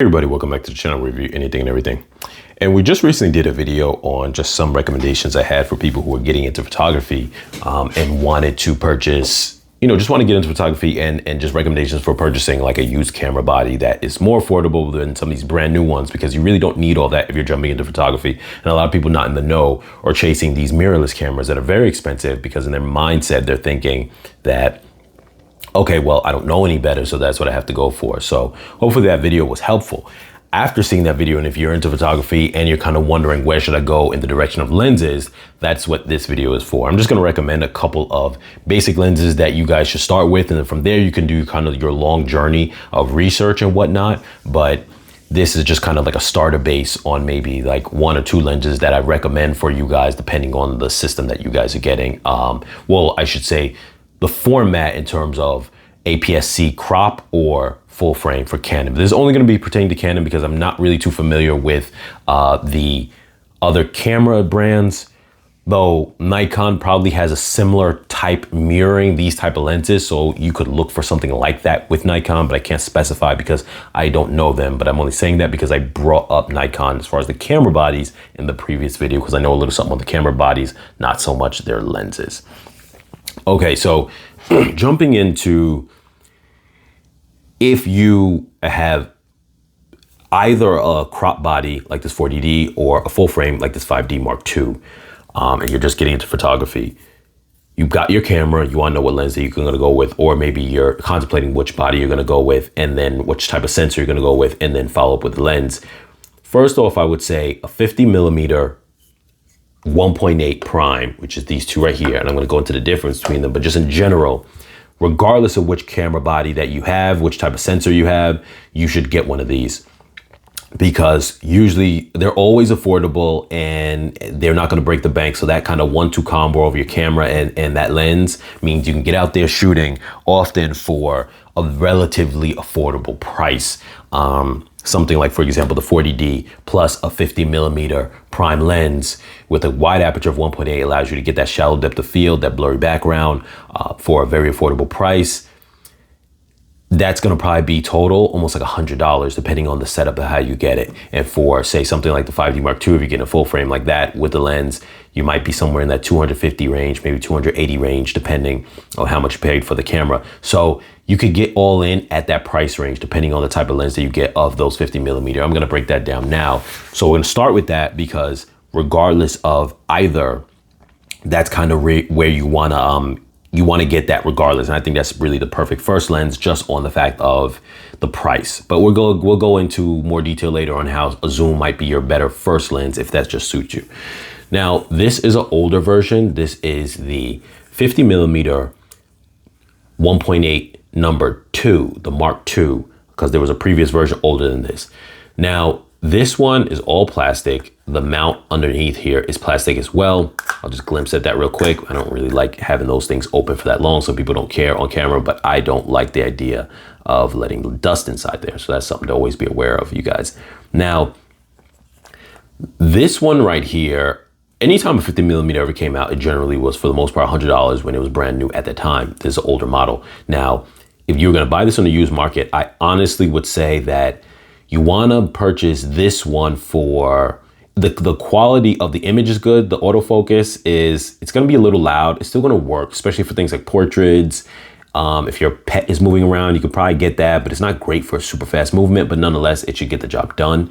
Hey everybody, welcome back to the channel where we review anything and everything. And we just recently did a video on just some recommendations I had for people who are getting into photography and wanted to purchase, just want to get into photography and just recommendations for purchasing like a used camera body that is more affordable than some of these brand new ones, because you really don't need all that if you're jumping into photography. And a lot of people not in the know are chasing these mirrorless cameras that are very expensive because in their mindset, they're thinking that, okay, well, I don't know any better, so that's what I have to go for. So hopefully that video was helpful. After seeing that video, and if you're into photography and you're kind of wondering where should I go in the direction of lenses, that's what this video is for. I'm just going to recommend a couple of basic lenses that you guys should start with. And then from there, you can do kind of your long journey of research and whatnot. But this is just kind of like a starter base on maybe like one or two lenses that I recommend for you guys, depending on the system that you guys are getting. Well, I should say, the format in terms of APS-C crop or full frame for Canon. This is only going to be pertaining to Canon because I'm not really too familiar with the other camera brands, though Nikon probably has a similar type mirroring these type of lenses. So you could look for something like that with Nikon, but I can't specify because I don't know them. But I'm only saying that because I brought up Nikon as far as the camera bodies in the previous video, because I know a little something on the camera bodies, not so much their lenses. Okay, so jumping into, if you have either a crop body like this 40D or a full frame like this 5D Mark II, and you're just getting into photography, you've got your camera, you want to know what lens that you're going to go with, or maybe you're contemplating which body you're going to go with, and then which type of sensor you're going to go with, and then follow up with the lens. First off, I would say a 50 millimeter 1.8 prime, which is these two right here. And I'm going to go into the difference between them, but just in general, regardless of which camera body that you have, which type of sensor you have, you should get one of these, because usually they're always affordable and they're not going to break the bank. So that kind of 1-2 combo of your camera and that lens means you can get out there shooting often for a relatively affordable price. Something like, for example, the 40D plus a 50 millimeter prime lens with a wide aperture of 1.8 allows you to get that shallow depth of field, that blurry background for a very affordable price. That's going to probably be total almost like $100, depending on the setup of how you get it. And for, say, something like the 5D Mark II, if you're getting a full frame like that with the lens, you might be somewhere in that 250 range, maybe 280 range, depending on how much you paid for the camera. So you could get all in at that price range, depending on the type of lens that you get of those 50 millimeter. I'm going to break that down now. So we're going to start with that, because regardless of either, that's kind of where you want to get that regardless. And I think that's really the perfect first lens, just on the fact of the price. But we'll go into more detail later on how a zoom might be your better first lens if that just suits you. Now, this is an older version. This is the 50 millimeter 1.8 number 2, the Mark II, because there was a previous version older than this. Now, this one is all plastic. The mount underneath here is plastic as well. I'll just glimpse at that real quick. I don't really like having those things open for that long. Some people don't care on camera, but I don't like the idea of letting dust inside there. So that's something to always be aware of, you guys. Now, this one right here, anytime a 50 millimeter ever came out, it generally was, for the most part, $100 when it was brand new at the time. This is an older model. Now, if you were going to buy this on the used market, I honestly would say that you want to purchase this one for the quality of the image is good. The autofocus it's going to be a little loud. It's still going to work, especially for things like portraits. If your pet is moving around, you could probably get that, but it's not great for super fast movement, but nonetheless, it should get the job done.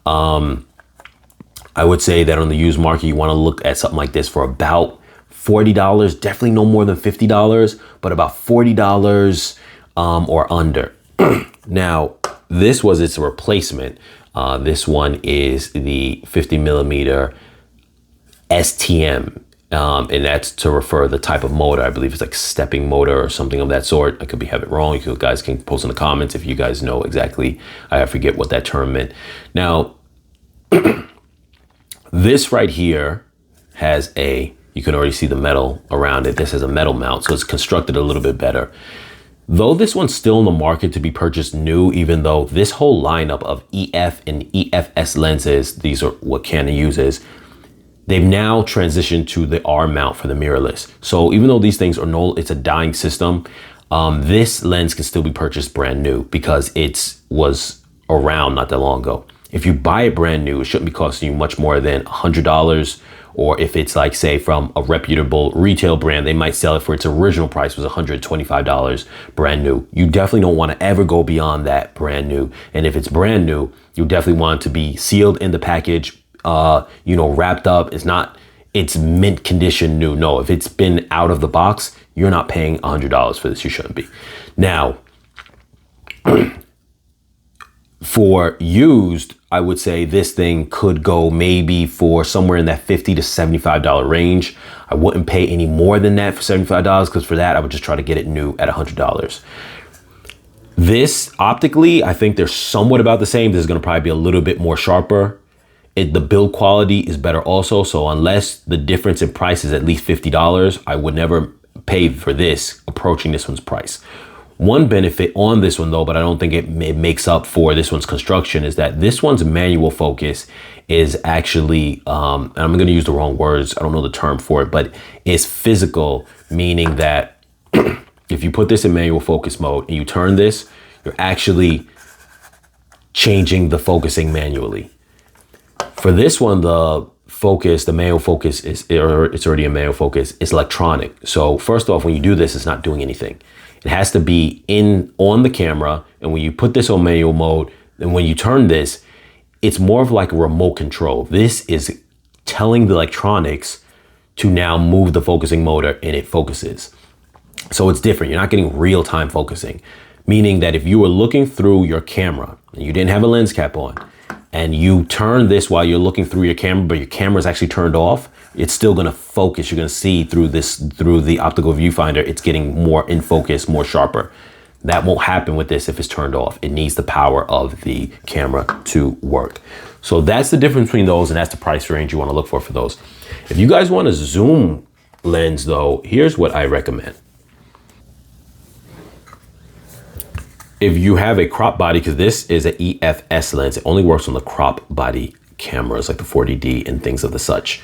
I would say that on the used market, you want to look at something like this for about $40, definitely no more than $50, but about $40 or under. Now, this was its replacement. This one is the 50 millimeter STM, and that's to refer the type of motor. I believe it's like stepping motor or something of that sort. I could be having it wrong. You guys can post in the comments if you guys know exactly. I forget what that term meant. Now, this right here has you can already see the metal around it. This has a metal mount, so it's constructed a little bit better. Though this one's still in the market to be purchased new, even though this whole lineup of EF and EFS lenses, these are what Canon uses, they've now transitioned to the R mount for the mirrorless. So even though these things are it's a dying system, this lens can still be purchased brand new because it was around not that long ago. If you buy it brand new, it shouldn't be costing you much more than $100. Or if it's like, say, from a reputable retail brand, they might sell it for its original price was $125 brand new. You definitely don't want to ever go beyond that brand new. And if it's brand new, you definitely want it to be sealed in the package, wrapped up. It's mint condition new. No, if it's been out of the box, you're not paying $100 for this. You shouldn't be. Now, for used, I would say this thing could go maybe for somewhere in that $50 to $75 range. I wouldn't pay any more than that for $75 because for that, I would just try to get it new at $100. This optically, I think they're somewhat about the same. This is going to probably be a little bit more sharper. The build quality is better also. So unless the difference in price is at least $50, I would never pay for this approaching this one's price. One benefit on this one though, but I don't think it makes up for this one's construction, is that this one's manual focus is actually, and I'm going to use the wrong words, I don't know the term for it, but it's physical, meaning that if you put this in manual focus mode and you turn this, you're actually changing the focusing manually. For this one, the manual focus it's already a manual focus, it's electronic. So first off, when you do this, it's not doing anything. It has to be on the camera. And when you put this on manual mode, and when you turn this, it's more of like a remote control. This is telling the electronics to now move the focusing motor and it focuses. So it's different. You're not getting real-time focusing, meaning that if you were looking through your camera and you didn't have a lens cap on and you turn this while you're looking through your camera, but your camera is actually turned off, it's still going to focus. You're going to see through the optical viewfinder, it's getting more in focus, more sharper. That won't happen with this if it's turned off. It needs the power of the camera to work. So that's the difference between those, and that's the price range you want to look for those. If you guys want a zoom lens though, here's what I recommend. If you have a crop body, because this is an EFS lens, it only works on the crop body cameras like the 40D and things of the such.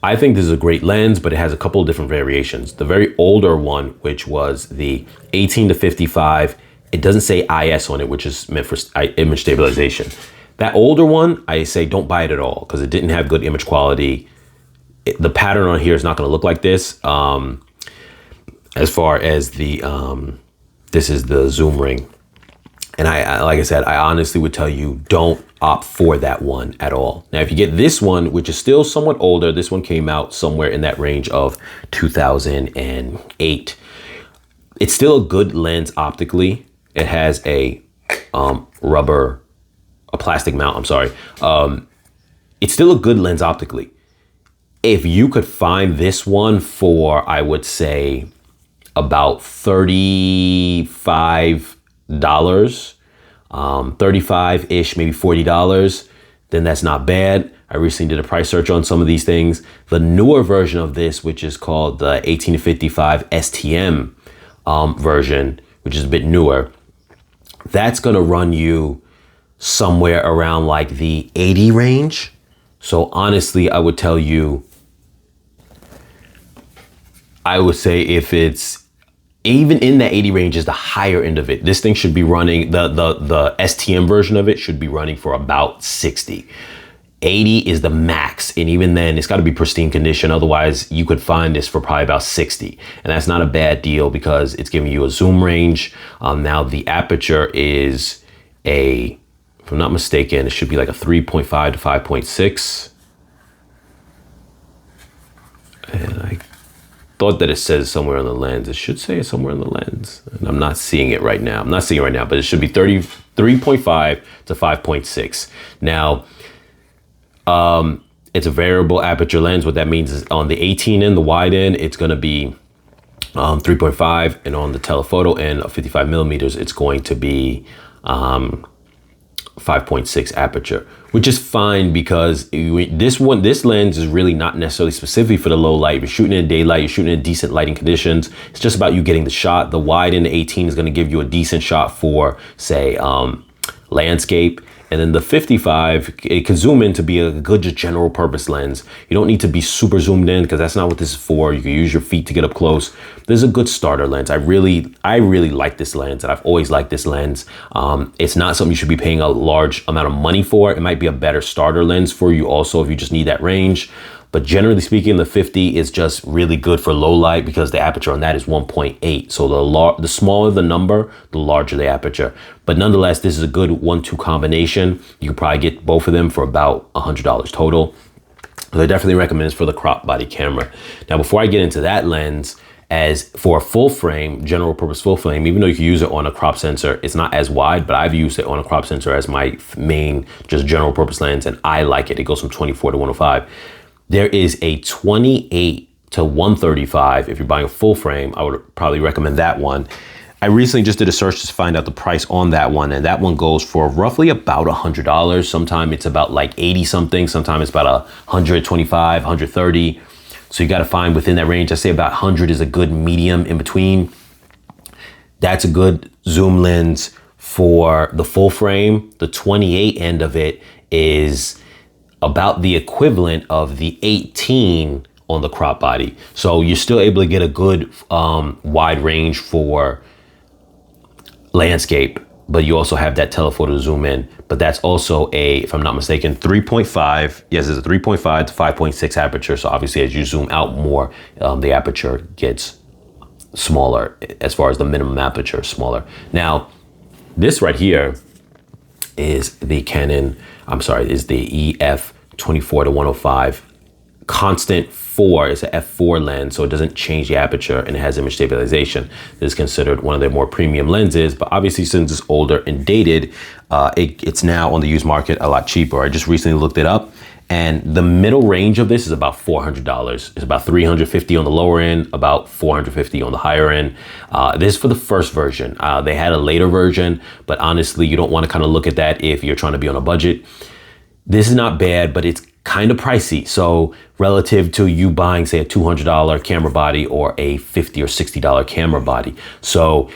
I think this is a great lens, but it has a couple of different variations. The very older one, which was the 18 to 55, it doesn't say IS on it, which is meant for image stabilization. That older one, I say don't buy it at all because it didn't have good image quality. The pattern on here is not going to look like this. As far as this is the zoom ring. And I like I said, I honestly would tell you don't opt for that one at all. Now, if you get this one, which is still somewhat older, this one came out somewhere in that range of 2008. It's still a good lens optically. It has a plastic mount, I'm sorry. It's still a good lens optically. If you could find this one for, I would say, about $35, 35-ish, maybe $40, then that's not bad. I recently did a price search on some of these things. The newer version of this, which is called the 18 to 55 STM version, which is a bit newer, that's going to run you somewhere around like the 80 range. So honestly, I would tell you, I would say if it's even in that 80 range is the higher end of it. This thing should be running, the STM version of it should be running for about 60. 80 is the max. And even then it's got to be pristine condition. Otherwise you could find this for probably about 60. And that's not a bad deal because it's giving you a zoom range. Now the aperture is if I'm not mistaken, it should be like a 3.5 to 5.6. And I thought that it says somewhere on the lens. It should say it somewhere on the lens. And I'm not seeing it right now. But it should be 3.5 to 5.6. Now, it's a variable aperture lens. What that means is on the 18 end, the wide end, it's going to be 3.5. And on the telephoto end of 55 millimeters, it's going to be 5.6 aperture, which is fine because this lens is really not necessarily specific for the low light. You're shooting in daylight, you're shooting in decent lighting conditions. It's just about you getting the shot. The wide in the 18 is going to give you a decent shot for, say, landscape. And then the 55, it can zoom in to be a good just general purpose lens. You don't need to be super zoomed in because that's not what this is for. You can use your feet to get up close. This is a good starter lens. I really like this lens, and I've always liked this lens. It's not something you should be paying a large amount of money for. It might be a better starter lens for you also if you just need that range. But generally speaking, the 50 is just really good for low light because the aperture on that is 1.8. So the smaller the number, the larger the aperture. But nonetheless, this is a good 1-2 combination. You can probably get both of them for about $100 total. So I definitely recommend this for the crop body camera. Now, before I get into that lens, as for a full frame, general purpose full frame, even though you can use it on a crop sensor, it's not as wide, but I've used it on a crop sensor as my main just general purpose lens, and I like it. It goes from 24 to 105. There is a 28 to 135. If you're buying a full frame, I would probably recommend that one. I recently just did a search to find out the price on that one, and that one goes for roughly about $100. Sometimes it's about like 80 something. Sometimes it's about 125, 130. So you got to find within that range. I say about 100 is a good medium in between. That's a good zoom lens for the full frame. The 28 end of it is about the equivalent of the 18 on the crop body. So you're still able to get a good wide range for landscape, but you also have that telephoto zoom in. But that's also if I'm not mistaken, 3.5. Yes, it's a 3.5 to 5.6 aperture. So obviously as you zoom out more, the aperture gets smaller as far as the minimum aperture is smaller. Now, this right here is the Canon, is the EF 24 to 105 constant 4. It's an f4 lens, so it doesn't change the aperture, and it has image stabilization. This is considered one of their more premium lenses, but obviously since it's older and dated, it's now on the used market a lot cheaper. I just recently looked it up, and the middle range of this is about $400. It's about $350 on the lower end, about $450 on the higher end. This is for the first version. They had a later version, but honestly, you don't want to kind of look at that if you're trying to be on a budget. This is not bad, but it's kind of pricey. So relative to you buying, say, a $200 camera body or a $50 or $60 camera body. So,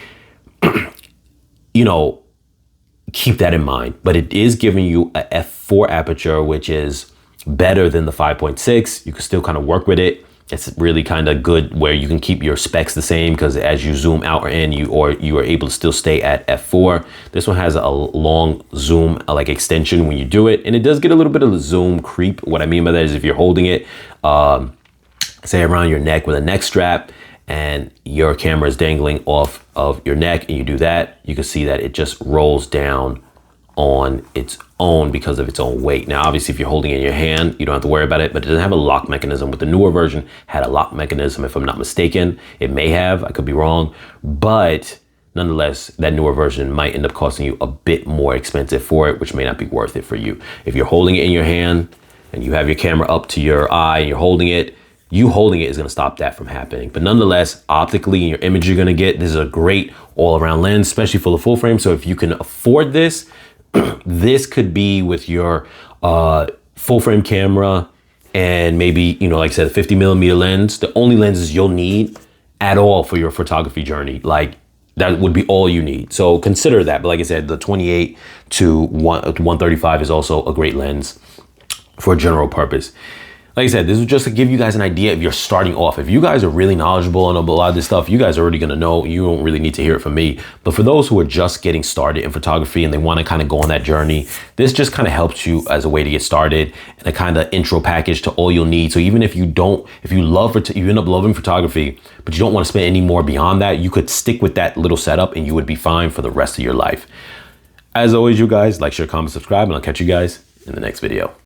keep that in mind. But it is giving you a f4 aperture, which is better than the 5.6. You can still kind of work with it. It's really kind of good where you can keep your specs the same, because as you zoom out or in, you are able to still stay at f4. This one has a long zoom like extension when you do it, and it does get a little bit of a zoom creep. What I mean by that is if you're holding it, say around your neck with a neck strap, and your camera is dangling off of your neck, and you do that, you can see that it just rolls down on its own because of its own weight. Now, obviously, if you're holding it in your hand, you don't have to worry about it, but it doesn't have a lock mechanism. With the newer version, had a lock mechanism, if I'm not mistaken. It may have, I could be wrong, but nonetheless, that newer version might end up costing you a bit more expensive for it, which may not be worth it for you. If you're holding it in your hand and you have your camera up to your eye and you're holding it, you holding it is going to stop that from happening. But nonetheless, optically, in your image you're going to get, this is a great all-around lens, especially for the full frame. So if you can afford this, this could be with your full frame camera and maybe, like I said, a 50 millimeter lens, the only lenses you'll need at all for your photography journey. Like, that would be all you need. So consider that. But like I said, the 28 to 135 is also a great lens for a general purpose. Like I said, this was just to give you guys an idea if you're starting off. If you guys are really knowledgeable on a lot of this stuff, you guys are already gonna know. You don't really need to hear it from me. But for those who are just getting started in photography and they wanna kind of go on that journey, this just kind of helps you as a way to get started and a kind of intro package to all you'll need. So even if you end up loving photography, but you don't wanna spend any more beyond that, you could stick with that little setup and you would be fine for the rest of your life. As always, you guys, like, share, comment, subscribe, and I'll catch you guys in the next video.